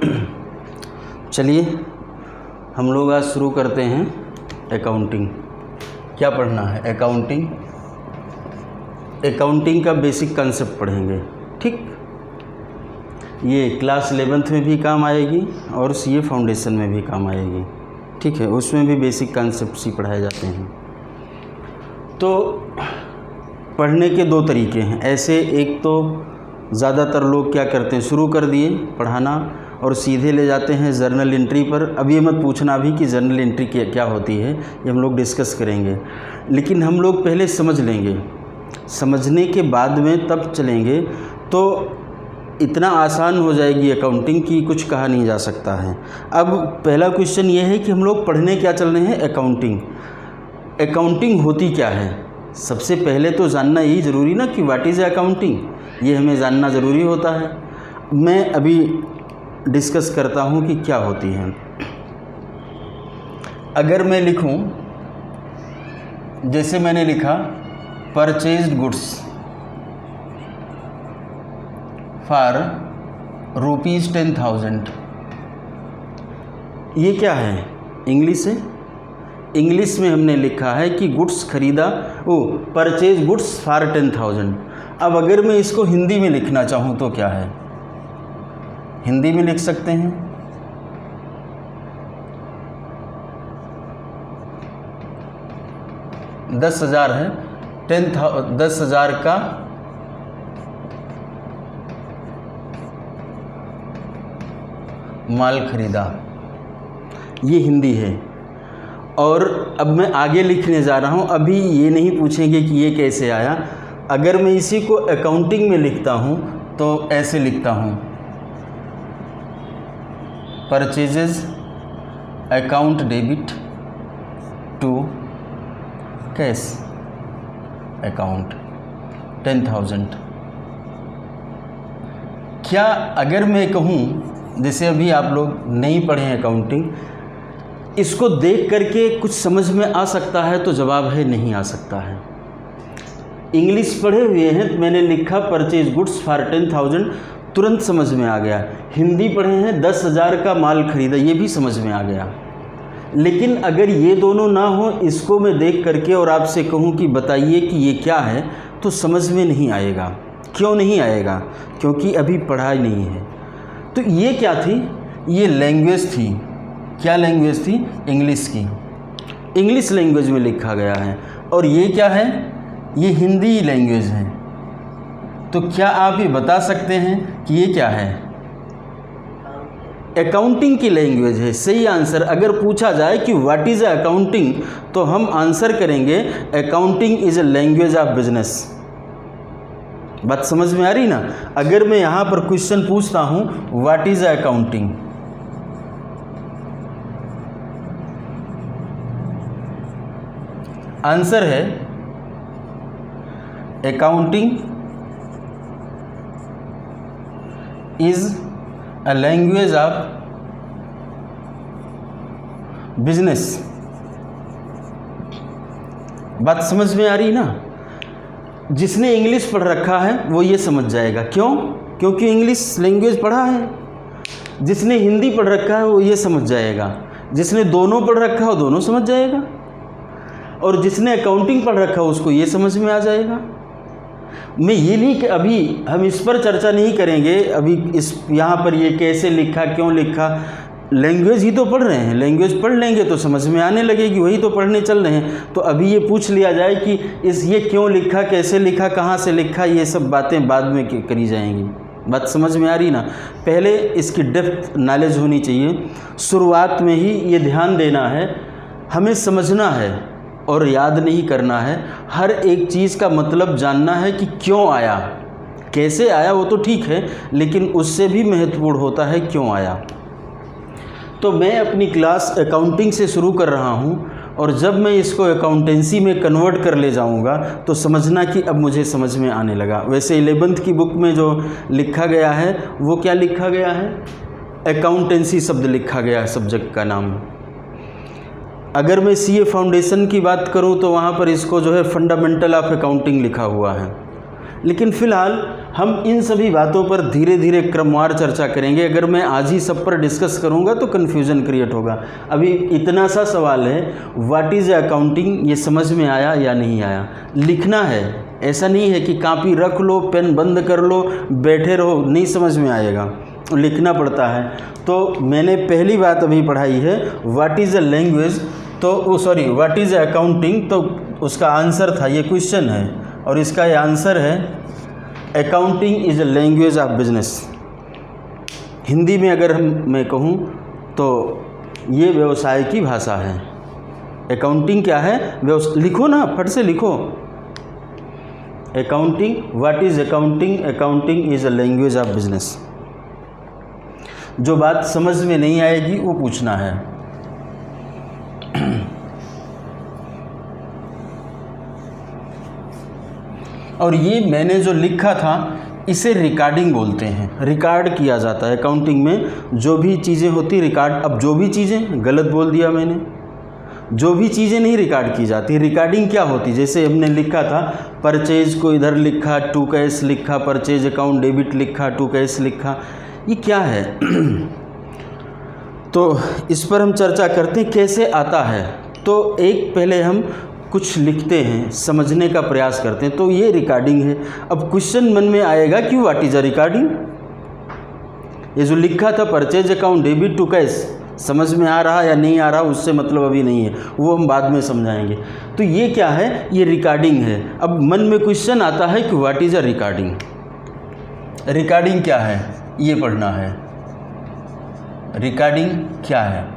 चलिए हम लोग आज शुरू करते हैं अकाउंटिंग। क्या पढ़ना है? अकाउंटिंग। अकाउंटिंग का बेसिक कंसेप्ट पढ़ेंगे। ठीक, ये क्लास 11th में भी काम आएगी और सीए फाउंडेशन में भी काम आएगी। ठीक है, उसमें भी बेसिक कंसेप्ट ही पढ़ाए जाते हैं। तो पढ़ने के दो तरीके हैं। ऐसे एक तो ज़्यादातर लोग क्या करते हैं, शुरू कर दिए पढ़ाना और सीधे ले जाते हैं जर्नल एंट्री पर। अब ये मत पूछना अभी कि जर्नल एंट्री क्या होती है, ये हम लोग डिस्कस करेंगे। लेकिन हम लोग पहले समझ लेंगे, समझने के बाद में तब चलेंगे तो इतना आसान हो जाएगी अकाउंटिंग की कुछ कहा नहीं जा सकता है। अब पहला क्वेश्चन ये है कि हम लोग पढ़ने क्या चल रहे हैं, अकाउंटिंग। अकाउंटिंग होती क्या है? सबसे पहले तो जानना यही ज़रूरी ना कि व्हाट इज़ अकाउंटिंग, ये हमें जानना ज़रूरी होता है। मैं अभी डिस्कस करता हूँ कि क्या होती है। अगर मैं लिखूँ, जैसे मैंने लिखा परचेज्ड गुड्स फॉर ₹10,000, ये क्या है? इंग्लिश है। इंग्लिश में हमने लिखा है कि गुड्स खरीदा, परचेज गुड्स फॉर 10,000। अब अगर मैं इसको हिंदी में लिखना चाहूँ तो क्या है? हिंदी में लिख सकते हैं। $10,000 है, 10,000 का माल खरीदा, ये हिंदी है। और अब मैं आगे लिखने जा रहा हूँ। अभी ये नहीं पूछेंगे कि ये कैसे आया। अगर मैं इसी को अकाउंटिंग में लिखता हूँ तो ऐसे लिखता हूँ, purchases account debit to cash account 10,000। क्या अगर मैं कहूँ, जैसे अभी आप लोग नहीं पढ़े हैं अकाउंटिंग, इसको देख करके कुछ समझ में आ सकता है? तो जवाब है नहीं आ सकता है। इंग्लिश पढ़े हुए हैं, मैंने लिखा परचेज गुड्स फॉर 10,000, तुरंत समझ में आ गया। हिंदी पढ़े हैं, 10,000 का माल खरीदा, ये भी समझ में आ गया। लेकिन अगर ये दोनों ना हो, इसको मैं देख करके और आपसे कहूँ कि बताइए कि ये क्या है, तो समझ में नहीं आएगा। क्यों नहीं आएगा? क्योंकि अभी पढ़ाई नहीं है। तो ये क्या थी? ये लैंग्वेज थी। क्या लैंग्वेज थी? इंग्लिश की। इंग्लिश लैंग्वेज में लिखा गया है। और ये क्या है? ये हिंदी लैंग्वेज है। तो क्या आप ये बता सकते हैं कि ये क्या है? अकाउंटिंग की लैंग्वेज है। सही आंसर। अगर पूछा जाए कि व्हाट इज़ अकाउंटिंग, तो हम आंसर करेंगे accounting is a language of business. बात समझ में आ रही ना? अगर मैं यहाँ पर क्वेश्चन पूछता हूँ व्हाट इज़ अकाउंटिंग, आंसर है accounting is a language of business. बात समझ में आ रही ना? जिसने इंग्लिश पढ़ रखा है वो ये समझ जाएगा। क्यों? क्योंकि इंग्लिश लैंग्वेज पढ़ा है। जिसने हिंदी पढ़ रखा है वो ये समझ जाएगा। जिसने दोनों पढ़ रखा है वो दोनों समझ जाएगा। और जिसने अकाउंटिंग पढ़ रखा है उसको ये समझ में आ जाएगा। मैं ये नहीं कि अभी हम इस पर चर्चा नहीं करेंगे। अभी इस यहाँ पर ये कैसे लिखा, क्यों लिखा, लैंग्वेज ही तो पढ़ रहे हैं। लैंग्वेज पढ़ लेंगे तो समझ में आने लगेगी, वही तो पढ़ने चल रहे हैं। तो अभी ये पूछ लिया जाए कि ये क्यों लिखा, कैसे लिखा, कहाँ से लिखा, ये सब बातें बाद में करी जाएंगी। बात समझ में आ रही ना? पहले इसकी डेप्थ नॉलेज होनी चाहिए। शुरुआत में ही ये ध्यान देना है, हमें समझना है और याद नहीं करना है। हर एक चीज़ का मतलब जानना है कि क्यों आया, कैसे आया वो तो ठीक है, लेकिन उससे भी महत्वपूर्ण होता है क्यों आया। तो मैं अपनी क्लास अकाउंटिंग से शुरू कर रहा हूँ और जब मैं इसको अकाउंटेंसी में कन्वर्ट कर ले जाऊँगा तो समझना कि अब मुझे समझ में आने लगा। वैसे 11th की बुक में जो लिखा गया है वो क्या लिखा गया है? अकाउंटेंसी शब्द लिखा गया है सब्जेक्ट का नाम। अगर मैं सीए फाउंडेशन की बात करूं तो वहाँ पर इसको जो है फंडामेंटल ऑफ अकाउंटिंग लिखा हुआ है। लेकिन फ़िलहाल हम इन सभी बातों पर धीरे धीरे क्रमवार चर्चा करेंगे। अगर मैं आज ही सब पर डिस्कस करूंगा तो कन्फ्यूज़न क्रिएट होगा। अभी इतना सा सवाल है, व्हाट इज़ अकाउंटिंग, ये समझ में आया या नहीं आया? लिखना है, ऐसा नहीं है कि कॉपी रख लो, पेन बंद कर लो, बैठे रहो, नहीं समझ में आएगा, लिखना पड़ता है। तो मैंने पहली बात अभी पढ़ाई है व्हाट इज़ अ लैंग्वेज, तो सॉरी व्हाट इज़ अकाउंटिंग, तो उसका आंसर था, ये क्वेश्चन है और इसका ये आंसर है accounting is a language of business. Hindi में अगर मैं कहूँ तो ये व्यवसाय की भाषा है। अकाउंटिंग क्या है? लिखो ना, फट से लिखो। Accounting, what is accounting? Accounting is a language of business. जो बात समझ में नहीं आएगी वो पूछना है। और ये मैंने जो लिखा था इसे रिकॉर्डिंग बोलते हैं, रिकॉर्ड किया जाता है अकाउंटिंग में। जो भी चीज़ें होती रिकॉर्ड, अब जो भी चीज़ें, गलत बोल दिया मैंने, जो भी चीज़ें नहीं रिकॉर्ड की जाती। रिकॉर्डिंग क्या होती? जैसे हमने लिखा था परचेज को इधर लिखा, टू कैश लिखा, परचेज अकाउंट डेबिट लिखा, टू कैश लिखा, ये क्या है? तो इस पर हम चर्चा करते हैं कैसे आता है। तो एक पहले हम कुछ लिखते हैं, समझने का प्रयास करते हैं, तो ये रिकॉर्डिंग है। अब क्वेश्चन मन में आएगा कि व्हाट इज़ अ रिकॉर्डिंग। ये जो लिखा था purchase account debit to cash, समझ में आ रहा या नहीं आ रहा उससे मतलब अभी नहीं है, वो हम बाद में समझाएंगे। तो ये क्या है? ये रिकॉर्डिंग है। अब मन में क्वेश्चन आता है कि what is a recording. Recording क्या है ये पढ़ना है। रिकॉर्डिंग क्या है?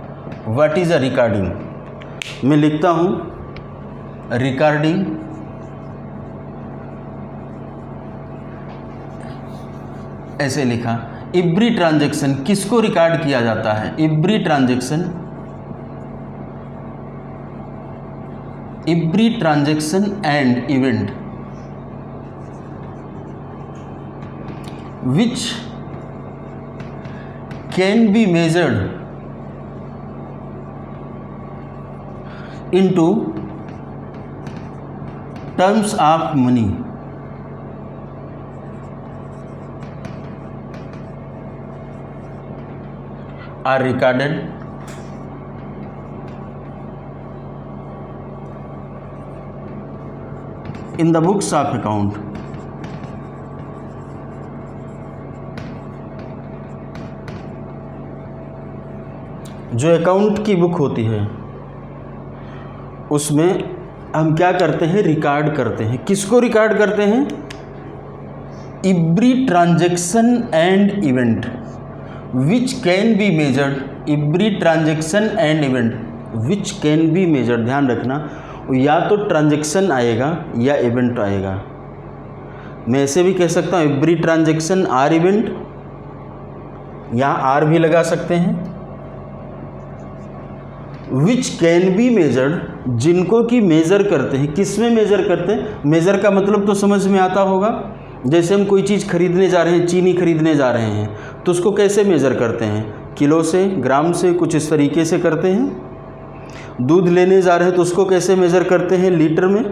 What is a recording. मैं लिखता हूँ रिकॉर्डिंग ऐसे लिखा। एवरी ट्रांजैक्शन, किसको रिकॉर्ड किया जाता है? Every transaction, every transaction and event which can be measured into terms of money are recorded in the books of account. जो अकाउंट की बुक होती है उसमें हम क्या करते हैं? रिकॉर्ड करते हैं। किसको रिकॉर्ड करते हैं? Every transaction and event which can be measured. Every transaction and event which can be measured, ध्यान रखना, या तो ट्रांजैक्शन आएगा या इवेंट आएगा। मैं ऐसे भी कह सकता हूँ एवरी ट्रांजैक्शन आर इवेंट, यहाँ आर भी लगा सकते हैं। विच कैन बी मेजर्ड, जिनको कि मेज़र करते हैं। किस में मेज़र करते हैं? मेज़र का मतलब तो समझ में आता होगा। जैसे हम कोई चीज़ खरीदने जा रहे हैं, चीनी खरीदने जा रहे हैं, तो उसको कैसे मेज़र करते हैं? किलो से, ग्राम से, कुछ इस तरीके से करते हैं। दूध लेने जा रहे हैं तो उसको कैसे मेज़र करते हैं? लीटर में।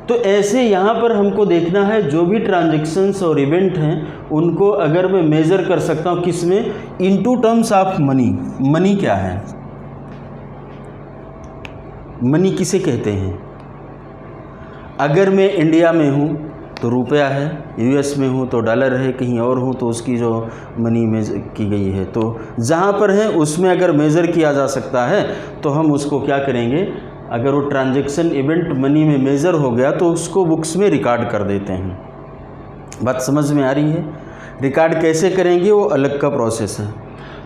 तो ऐसे यहाँ पर हमको देखना है जो भी ट्रांजैक्शंस और इवेंट हैं उनको अगर मैं मेज़र कर सकता हूँ किस में? Into terms of money. Money क्या है? मनी किसे कहते हैं? अगर मैं इंडिया में हूँ तो रुपया है, यूएस में हूँ तो डॉलर है, कहीं और हूँ तो उसकी जो मनी मेजर की गई है, तो जहाँ पर है उसमें अगर मेज़र किया जा सकता है तो हम उसको क्या करेंगे? अगर वो ट्रांजैक्शन इवेंट मनी में मेज़र हो गया तो उसको बुक्स में रिकॉर्ड कर देते हैं। बात समझ में आ रही है? रिकॉर्ड कैसे करेंगे वो अलग का प्रोसेस है।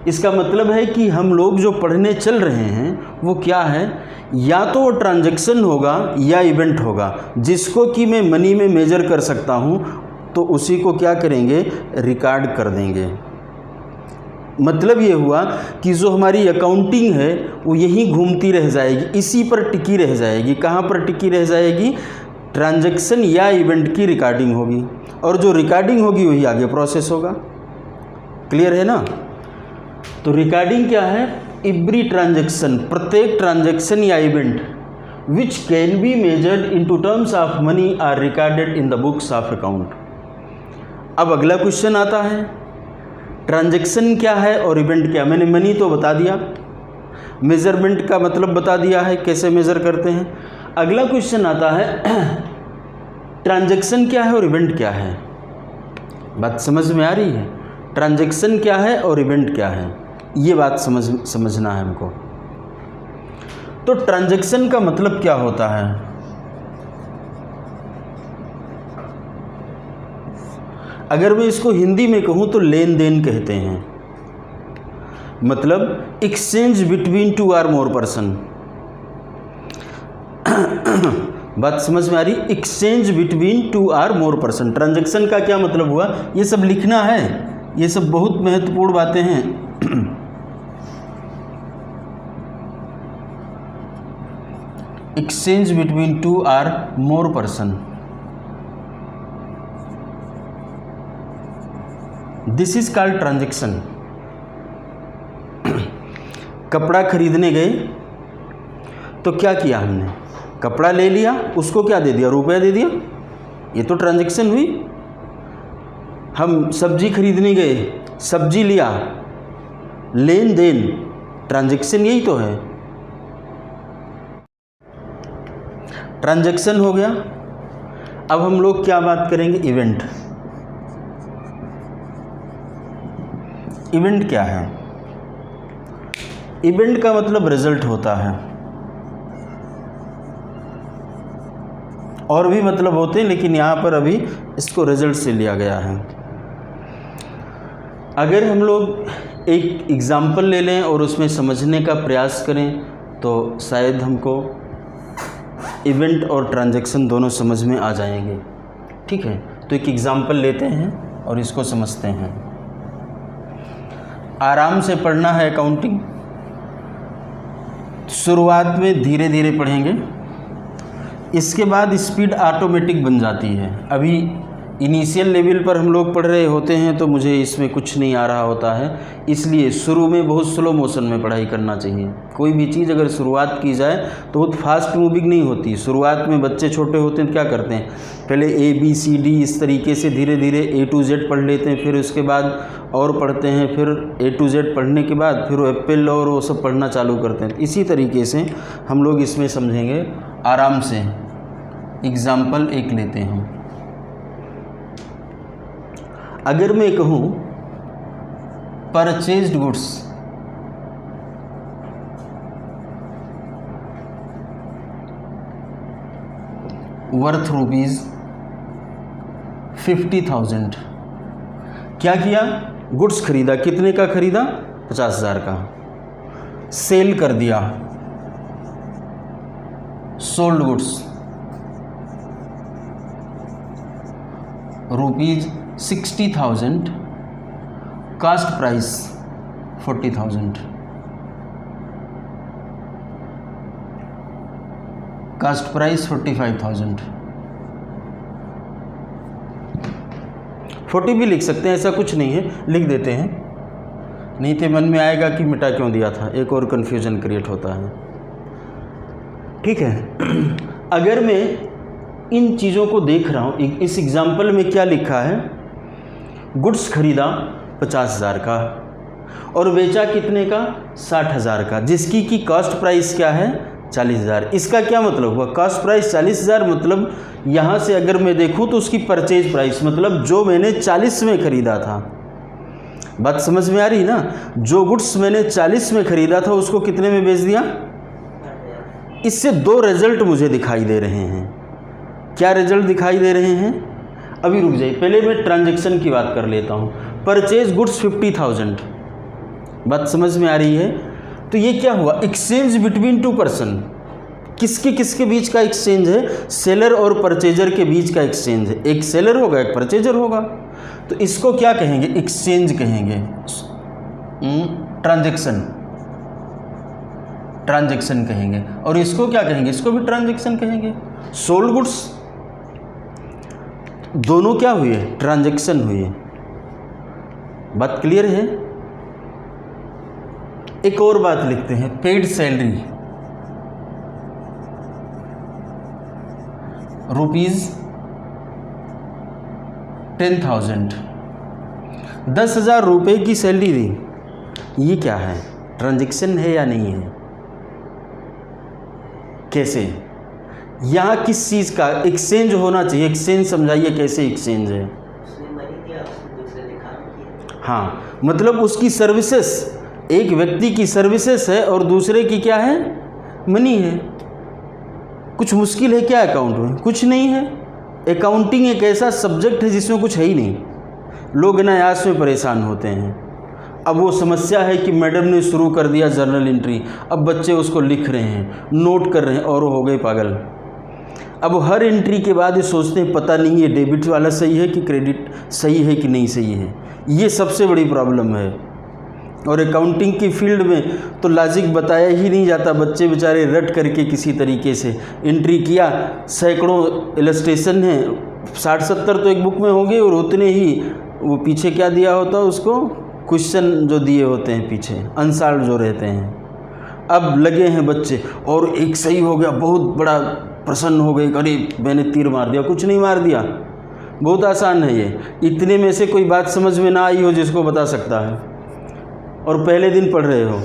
इसका मतलब है कि हम लोग जो पढ़ने चल रहे हैं वो क्या है? या तो वो ट्रांजैक्शन होगा या इवेंट होगा, जिसको कि मैं मनी में मेजर कर सकता हूँ तो उसी को क्या करेंगे? रिकॉर्ड कर देंगे। मतलब ये हुआ कि जो हमारी अकाउंटिंग है वो यहीं घूमती रह जाएगी, इसी पर टिकी रह जाएगी। कहाँ पर टिकी रह जाएगी? ट्रांजैक्शन या इवेंट की रिकॉर्डिंग होगी, और जो रिकॉर्डिंग होगी वही आगे प्रोसेस होगा। क्लियर है ना? तो रिकॉर्डिंग क्या है? एवरी ट्रांजैक्शन, प्रत्येक ट्रांजैक्शन या event which can be measured into terms of money are recorded in the books of account. अब अगला क्वेश्चन आता है, ट्रांजैक्शन क्या है और इवेंट क्या। मैंने मनी तो बता दिया, मेजरमेंट का मतलब बता दिया है कैसे मेज़र करते हैं। अगला क्वेश्चन आता है ट्रांजैक्शन क्या है और इवेंट क्या है। बात समझ में आ रही है? ट्रांजैक्शन क्या है और इवेंट क्या है, ये बात समझना है हमको। तो ट्रांजैक्शन का मतलब क्या होता है? अगर मैं इसको हिंदी में कहूँ तो लेन देन कहते हैं, मतलब exchange between two or more person. बात समझ में आ रही? Exchange between two or more person. Transaction का क्या मतलब हुआ, ये सब लिखना है, ये सब बहुत महत्वपूर्ण बातें हैं। Exchange between two or more person, this is called transaction. कपड़ा खरीदने गए तो क्या किया हमने, कपड़ा ले लिया, उसको क्या दे दिया, रुपया दे दिया, ये तो ट्रांजैक्शन हुई। हम सब्जी खरीदने गए, सब्जी लिया, लेन देन, ट्रांजैक्शन यही तो है, ट्रांजैक्शन हो गया। अब हम लोग क्या बात करेंगे, इवेंट। इवेंट क्या है? इवेंट का मतलब रिजल्ट होता है, और भी मतलब होते हैं, लेकिन यहाँ पर अभी इसको रिजल्ट से लिया गया है। अगर हम लोग एक एग्ज़ाम्पल ले लें और उसमें समझने का प्रयास करें तो शायद हमको इवेंट और ट्रांजैक्शन दोनों समझ में आ जाएंगे। ठीक है, तो एक एग्ज़ाम्पल लेते हैं और इसको समझते हैं। आराम से पढ़ना है अकाउंटिंग, शुरुआत में धीरे धीरे पढ़ेंगे, इसके बाद स्पीड ऑटोमेटिक बन जाती है। अभी इनिशियल लेवल पर हम लोग पढ़ रहे होते हैं तो मुझे इसमें कुछ नहीं आ रहा होता है, इसलिए शुरू में बहुत स्लो मोशन में पढ़ाई करना चाहिए। कोई भी चीज़ अगर शुरुआत की जाए तो बहुत फास्ट मूविंग नहीं होती। शुरुआत में बच्चे छोटे होते हैं तो क्या करते हैं, पहले ABCD इस तरीके से धीरे धीरे A to Z पढ़ लेते हैं, फिर उसके बाद और पढ़ते हैं, फिर A to Z पढ़ने के बाद फिर एप्पल और वो सब पढ़ना चालू करते हैं। इसी तरीके से हम लोग इसमें समझेंगे आराम से। एग्ज़ाम्पल एक लेते हैं। अगर मैं कहूँ परचेज्ड गुड्स, वर्थ ₹50,000, क्या किया, गुड्स खरीदा, कितने का खरीदा, 50,000 का, सेल कर दिया, sold goods ₹60,000, cost price 40,000, cost price 45,000। 40 भी लिख सकते हैं, ऐसा कुछ नहीं है, लिख देते हैं, नहीं तो मन में आएगा कि मिटा क्यों दिया था, एक और कन्फ्यूजन क्रिएट होता है। ठीक है, अगर मैं इन चीज़ों को देख रहा हूँ, इस एग्जाम्पल में क्या लिखा है, गुड्स खरीदा 50,000 का और बेचा कितने का, 60,000 का, जिसकी की कॉस्ट प्राइस क्या है, 40,000। इसका क्या मतलब हुआ, कॉस्ट प्राइस 40,000, मतलब यहाँ से अगर मैं देखूँ तो उसकी परचेज प्राइस, मतलब जो मैंने 40 में ख़रीदा था। बात समझ में आ रही ना, जो गुड्स मैंने 40 में ख़रीदा था उसको कितने में बेच दिया। इससे दो रिजल्ट मुझे दिखाई दे रहे हैं। क्या रिजल्ट दिखाई दे रहे हैं, अभी रुक जाइए, पहले मैं ट्रांजैक्शन की बात कर लेता हूँ। परचेज गुड्स 50,000, बात समझ में आ रही है। तो ये क्या हुआ, एक्सचेंज बिटवीन टू पर्सन, किसके किसके बीच का एक्सचेंज है, सेलर और परचेजर के बीच का एक्सचेंज है। एक सेलर होगा, एक परचेजर होगा, तो इसको क्या कहेंगे, एक्सचेंज कहेंगे, ट्रांजैक्शन, ट्रांजैक्शन कहेंगे। और इसको क्या कहेंगे, इसको भी ट्रांजैक्शन कहेंगे। सोल्ड गुड्स, दोनों क्या हुए, ट्रांजैक्शन हुए। बात क्लियर है। एक और बात लिखते हैं, पेड सैलरी, 10,000, 10,000 रुपये की सैलरी दी। ये क्या है, ट्रांजैक्शन है या नहीं है? कैसे? यहाँ किस चीज़ का एक्सचेंज होना चाहिए? एक्सचेंज समझाइए, कैसे एक्सचेंज है? हाँ, मतलब उसकी सर्विसेज, एक व्यक्ति की सर्विसेज है और दूसरे की क्या है, मनी है। कुछ मुश्किल है क्या अकाउंट में? कुछ नहीं है। अकाउंटिंग एक ऐसा सब्जेक्ट है जिसमें कुछ है ही नहीं। लोग अनायास में परेशान होते हैं। अब वो समस्या है कि मैडम ने शुरू कर दिया जर्नल एंट्री, अब बच्चे उसको लिख रहे हैं, नोट कर रहे हैं और वो हो गए पागल। अब हर एंट्री के बाद ये सोचते हैं पता नहीं ये डेबिट वाला सही है कि क्रेडिट सही है कि नहीं सही है। ये सबसे बड़ी प्रॉब्लम है। और अकाउंटिंग की फील्ड में तो लॉजिक बताया ही नहीं जाता। बच्चे बेचारे रट करके किसी तरीके से एंट्री किया, सैकड़ों इलस्ट्रेशन हैं, 60-70 तो एक बुक में होंगे और उतने ही वो पीछे क्या दिया होता है उसको, क्वेश्चन जो दिए होते हैं पीछे, आंसर जो रहते हैं। अब लगे हैं बच्चे और एक सही हो गया, बहुत बड़ा प्रसन्न हो गए, अरे मैंने तीर मार दिया। कुछ नहीं मार दिया, बहुत आसान है ये। इतने में से कोई बात समझ में ना आई हो जिसको बता सकता है, और पहले दिन पढ़ रहे हो।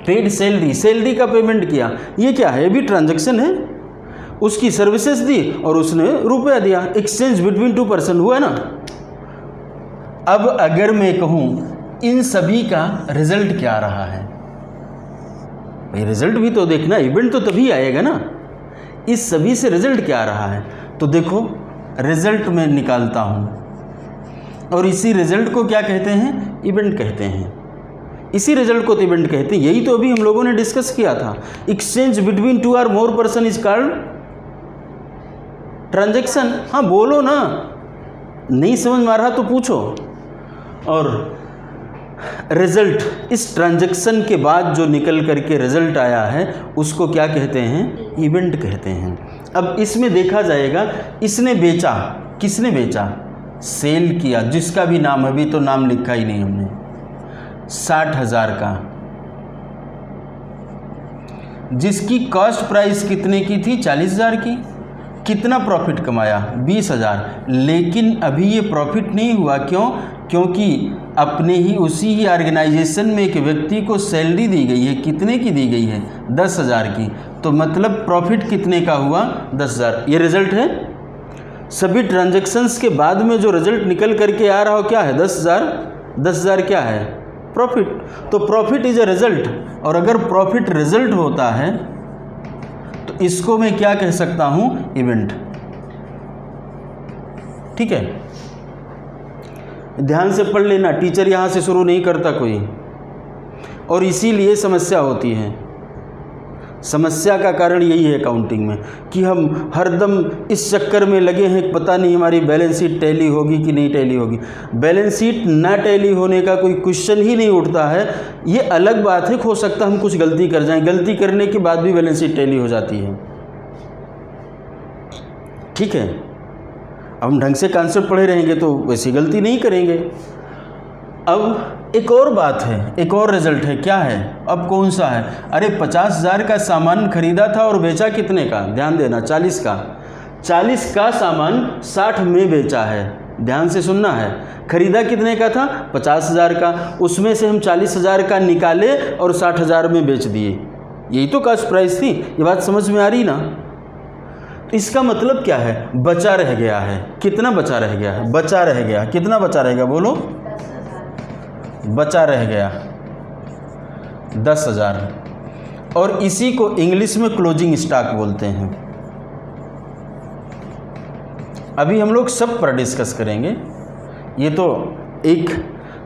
पेड सैलरी, सैलरी का पेमेंट किया, ये क्या है? ये भी ट्रांजैक्शन है। उसकी सर्विसेज दी और उसने रुपया दिया, एक्सचेंज बिटवीन 2 पर्सन हुआ ना। अब अगर मैं कहूँ इन सभी का रिजल्ट क्या रहा है, भाई रिजल्ट भी तो देखना, इवेंट तो तभी आएगा ना। इस सभी से रिजल्ट क्या रहा है? तो देखो, रिजल्ट मैं निकालता हूँ और इसी रिजल्ट को क्या कहते हैं? इवेंट कहते हैं। इसी रिजल्ट को तो इवेंट कहते हैं। यही तो अभी हम लोगों ने डिस्कस किया था। एक्सचेंज बिटवीन 2 और more person is called transaction. हाँ बोलो ना, नहीं समझ में आ रहा तो पूछो। और रिजल्ट, इस ट्रांजैक्शन के बाद जो निकल करके रिजल्ट आया है उसको क्या कहते हैं? इवेंट कहते हैं। अब इसमें देखा जाएगा, इसने बेचा, किसने बेचा? सेल किया, जिसका भी नाम, अभी तो नाम लिखा ही नहीं हमने, 60,000 का, जिसकी कॉस्ट प्राइस कितने की थी? 40,000 की। कितना प्रॉफिट कमाया? 20,000। लेकिन अभी ये प्रॉफिट नहीं हुआ, क्यों? क्योंकि अपने ही उसी ही ऑर्गेनाइजेशन में एक व्यक्ति को सैलरी दी गई है। कितने की दी गई है? 10,000 की। तो मतलब प्रॉफिट कितने का हुआ? 10,000। ये रिजल्ट है। सभी ट्रांजैक्शंस के बाद में जो रिजल्ट निकल करके आ रहा हो क्या है? 10,000। 10,000 क्या है? प्रॉफिट। तो प्रॉफिट इज अ रिजल्ट। और अगर प्रॉफिट रिजल्ट होता है तो इसको मैं क्या कह सकता हूं? इवेंट। ठीक है, ध्यान से पढ़ लेना, टीचर यहां से शुरू नहीं करता कोई, और इसीलिए समस्या होती है। समस्या का कारण यही है अकाउंटिंग में कि हम हरदम इस चक्कर में लगे हैं, पता नहीं हमारी बैलेंस शीट टैली होगी कि नहीं टैली होगी। बैलेंस शीट ना टैली होने का कोई क्वेश्चन ही नहीं उठता है। ये अलग बात है, हो सकता है हम कुछ गलती कर जाएं, गलती करने के बाद भी बैलेंस शीट टैली हो जाती है। ठीक है, हम ढंग से कॉन्सेप्ट पढ़े रहेंगे तो वैसी गलती नहीं करेंगे। अब एक और बात है, एक और रिजल्ट है, क्या है? अब कौन सा है? अरे 50,000 का सामान खरीदा था और बेचा कितने का? ध्यान देना, 40 का। 40 का सामान 60 में बेचा है। ध्यान से सुनना है। खरीदा कितने का था? 50,000 का। उसमें से हम 40,000 का निकाले और 60,000 में बेच दिए। यही तो कॉस्ट प्राइस थी। ये बात समझ में आ रही ना? इसका मतलब क्या है? बचा रह गया है। कितना बचा रह गया है? बचा रह गया। कितना बचा रहेगा? बोलो। बचा रह गया 10,000। और इसी को इंग्लिश में क्लोजिंग स्टॉक बोलते हैं। अभी हम लोग सब पर डिस्कस करेंगे। ये तो एक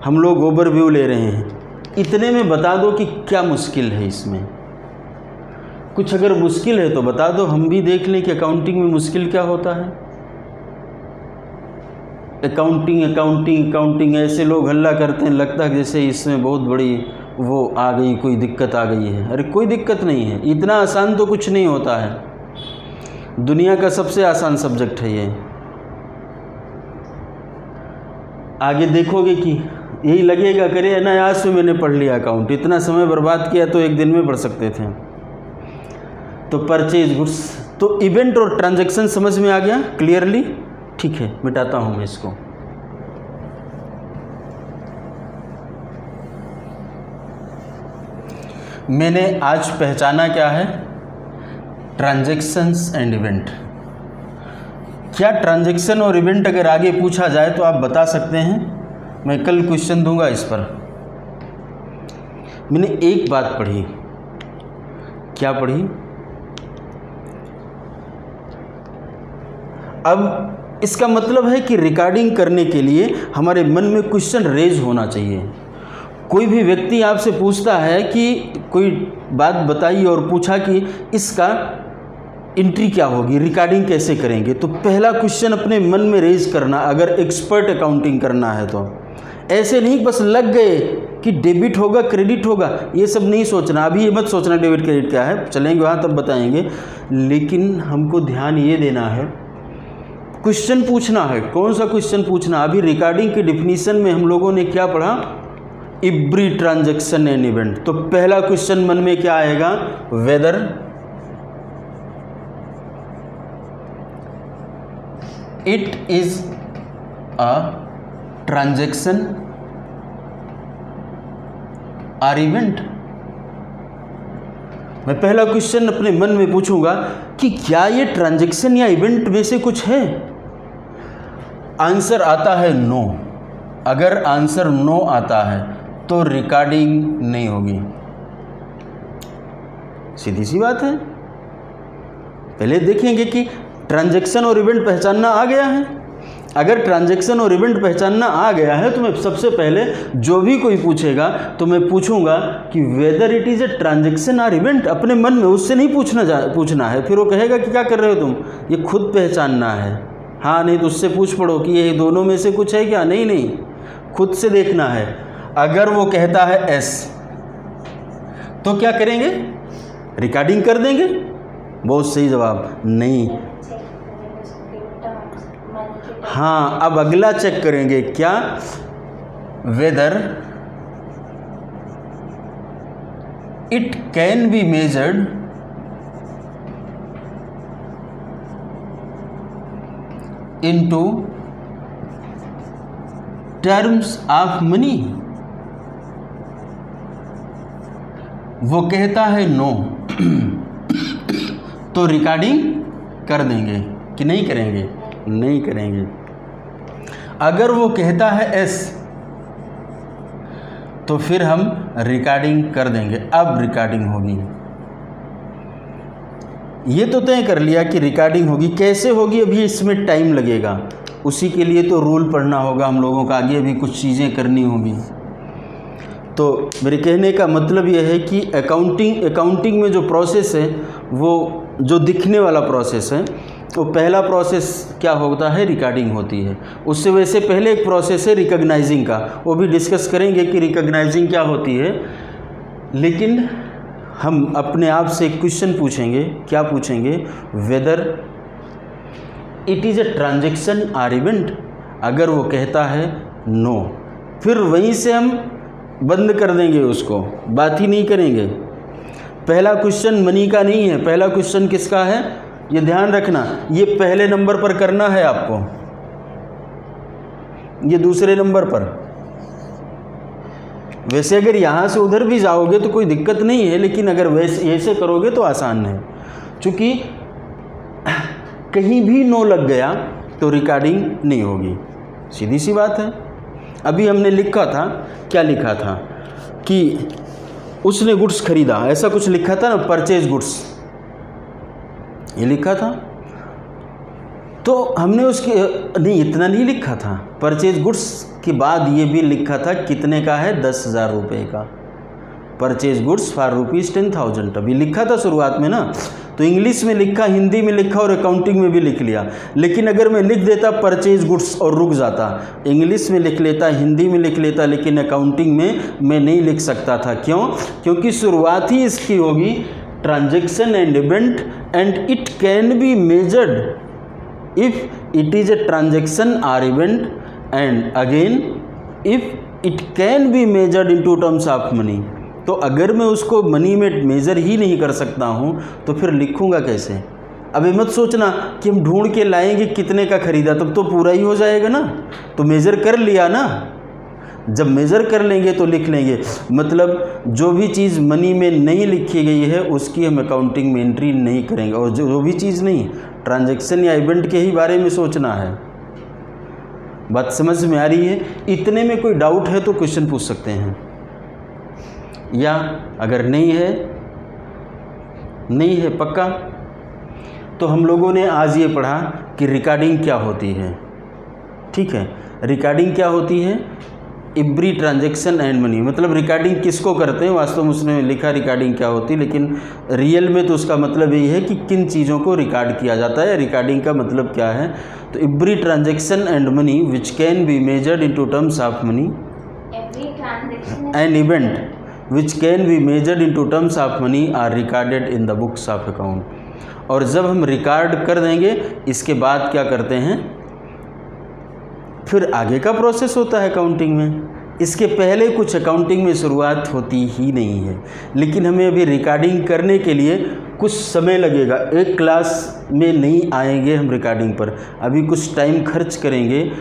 हम लोग ओवरव्यू ले रहे हैं। इतने में बता दो कि क्या मुश्किल है इसमें। कुछ अगर मुश्किल है तो बता दो, हम भी देख लें कि अकाउंटिंग में मुश्किल क्या होता है। अकाउंटिंग अकाउंटिंग अकाउंटिंग, ऐसे लोग हल्ला करते हैं, लगता है जैसे इसमें बहुत बड़ी वो आ गई, कोई दिक्कत आ गई है। अरे कोई दिक्कत नहीं है, इतना आसान तो कुछ नहीं होता है। दुनिया का सबसे आसान सब्जेक्ट है ये। आगे देखोगे कि यही लगेगा, करे ना आज से मैंने पढ़ लिया अकाउंट, इतना समय बर्बाद किया तो एक दिन में पढ़ सकते थे। तो परचेज गुड्स तो इवेंट और ट्रांजैक्शन समझ में आ गया क्लियरली? ठीक है, मिटाता हूँ मैं इसको। मैंने आज पहचाना क्या है? Transactions and event. क्या ट्रांजैक्शन और इवेंट अगर आगे पूछा जाए तो आप बता सकते हैं? मैं कल क्वेश्चन दूंगा इस पर। मैंने एक बात पढ़ी, क्या पढ़ी? अब इसका मतलब है कि रिकॉर्डिंग करने के लिए हमारे मन में क्वेश्चन रेज होना चाहिए। कोई भी व्यक्ति आपसे पूछता है कि कोई बात बताइए और पूछा कि इसका एंट्री क्या होगी, रिकॉर्डिंग कैसे करेंगे, तो पहला क्वेश्चन अपने मन में रेज करना, अगर एक्सपर्ट अकाउंटिंग करना है तो। ऐसे नहीं बस लग गए कि डेबिट होगा क्रेडिट होगा, ये सब नहीं सोचना। अभी ये मत सोचना डेबिट क्रेडिट क्या है, चलेंगे वहाँ तब बताएंगे। लेकिन हमको ध्यान ये देना है, क्वेश्चन पूछना है। कौन सा क्वेश्चन पूछना? अभी रिकॉर्डिंग की डिफिनीशन में हम लोगों ने क्या पढ़ा? Every transaction and event. तो पहला क्वेश्चन मन में क्या आएगा? Whether it is a transaction or event. मैं पहला क्वेश्चन अपने मन में पूछूंगा कि क्या ये ट्रांजैक्शन या इवेंट में से कुछ है? आंसर आता है नो। अगर आंसर नो आता है तो रिकॉर्डिंग नहीं होगी। सीधी सी बात है। पहले देखेंगे कि ट्रांजैक्शन और इवेंट पहचानना आ गया है। अगर ट्रांजैक्शन और इवेंट पहचानना आ गया है तो मैं सबसे पहले जो भी कोई पूछेगा तो मैं पूछूंगा कि weather it is a transaction और इवेंट। अपने मन में, उससे नहीं पूछना है। फिर वो कहेगा कि क्या कर रहे हो तुम, ये खुद पहचानना है। हाँ नहीं तो उससे पूछ पड़ो कि ये दोनों में से कुछ है क्या? नहीं नहीं, खुद से देखना है। अगर वो कहता है एस तो क्या करेंगे? रिकॉर्डिंग कर देंगे। बहुत सही जवाब। नहीं, हाँ अब अगला चेक करेंगे क्या? Whether it can be measured into terms of money. वो कहता है नो तो रिकॉर्डिंग कर देंगे कि नहीं करेंगे? नहीं करेंगे। अगर वो कहता है एस तो फिर हम रिकॉर्डिंग कर देंगे। अब रिकॉर्डिंग होगी। ये तो तय कर लिया कि रिकॉर्डिंग होगी। कैसे होगी अभी इसमें टाइम लगेगा, उसी के लिए तो रूल पढ़ना होगा हम लोगों का, आगे भी कुछ चीज़ें करनी होगी। तो मेरे कहने का मतलब यह है कि अकाउंटिंग में जो प्रोसेस है, वो जो दिखने वाला प्रोसेस है, तो पहला प्रोसेस क्या होता है? रिकॉर्डिंग होती है। उससे वैसे पहले एक प्रोसेस है रिकॉग्नाइजिंग का, वो भी डिस्कस करेंगे कि रिकॉग्नाइजिंग क्या होती है। लेकिन हम अपने आप से एक क्वेश्चन पूछेंगे। क्या पूछेंगे? Whether it is a transaction or event. अगर वो कहता है नो, फिर वहीं से हम बंद कर देंगे, उसको बात ही नहीं करेंगे। पहला क्वेश्चन मनी का नहीं है, पहला क्वेश्चन किसका है? ये ध्यान रखना, ये पहले नंबर पर करना है आपको, ये दूसरे नंबर पर। वैसे अगर यहाँ से उधर भी जाओगे तो कोई दिक्कत नहीं है, लेकिन अगर वैसे ऐसे करोगे तो आसान है। क्योंकि कहीं भी नो लग गया तो रिकॉर्डिंग नहीं होगी। सीधी सी बात है। अभी हमने लिखा था, क्या लिखा था कि उसने गुड्स खरीदा, ऐसा कुछ लिखा था ना, परचेज गुड्स, ये लिखा था। तो हमने उसके नहीं, इतना नहीं लिखा था। परचेज गुड्स के बाद ये भी लिखा था कितने का है? 10,000 रुपये का। परचेज गुड्स फॉर ₹10,000 अभी लिखा था शुरुआत में ना। तो इंग्लिश में लिखा, हिंदी में लिखा और अकाउंटिंग में भी लिख लिया। लेकिन अगर मैं लिख देता परचेज गुड्स और रुक जाता, इंग्लिश में लिख लेता, हिंदी में लिख लेता, लेकिन अकाउंटिंग में मैं नहीं लिख सकता था। क्यों? क्योंकि शुरुआत ही इसकी होगी transaction and event and it can be measured if it is a transaction or event and again if it can be measured into terms of money. तो अगर मैं उसको मनी में मेज़र ही नहीं कर सकता हूँ तो फिर लिखूँगा कैसे? अभी मत सोचना कि हम ढूंढ के लाएंगे कितने का खरीदा, तब तो पूरा ही हो जाएगा ना। तो मेज़र कर लिया ना, जब मेज़र कर लेंगे तो लिख लेंगे। मतलब जो भी चीज़ मनी में नहीं लिखी गई है उसकी हम अकाउंटिंग में एंट्री नहीं करेंगे, और जो भी चीज़ नहीं, ट्रांजैक्शन या इवेंट के ही बारे में सोचना है। बात समझ में आ रही है? इतने में कोई डाउट है तो क्वेश्चन पूछ सकते हैं, या अगर नहीं है पक्का, तो हम लोगों ने आज ये पढ़ा कि रिकॉर्डिंग क्या होती है। ठीक है, रिकॉर्डिंग क्या होती है? एवरी ट्रांजैक्शन एंड मनी, मतलब रिकॉर्डिंग किसको करते हैं, वास्तव में उसने लिखा रिकॉर्डिंग क्या होती है, लेकिन रियल में तो उसका मतलब यही है कि किन चीज़ों को रिकॉर्ड किया जाता है। रिकॉर्डिंग का मतलब क्या है? तो every transaction and money which can be measured into terms of money, an event which can be measured into terms of money are recorded in the books of account। और जब हम रिकॉर्ड कर देंगे, इसके बाद क्या करते हैं, फिर आगे का प्रोसेस होता है अकाउंटिंग में। इसके पहले कुछ अकाउंटिंग में शुरुआत होती ही नहीं है, लेकिन हमें अभी रिकॉर्डिंग करने के लिए कुछ समय लगेगा। एक क्लास में नहीं आएंगे हम रिकॉर्डिंग पर, अभी कुछ टाइम खर्च करेंगे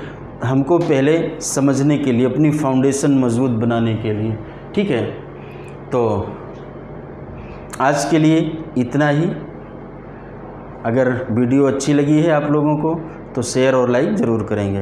हमको पहले समझने के लिए, अपनी फाउंडेशन मजबूत बनाने के लिए। ठीक है, तो आज के लिए इतना ही। अगर वीडियो अच्छी लगी है आप लोगों को तो शेयर और लाइक ज़रूर करेंगे।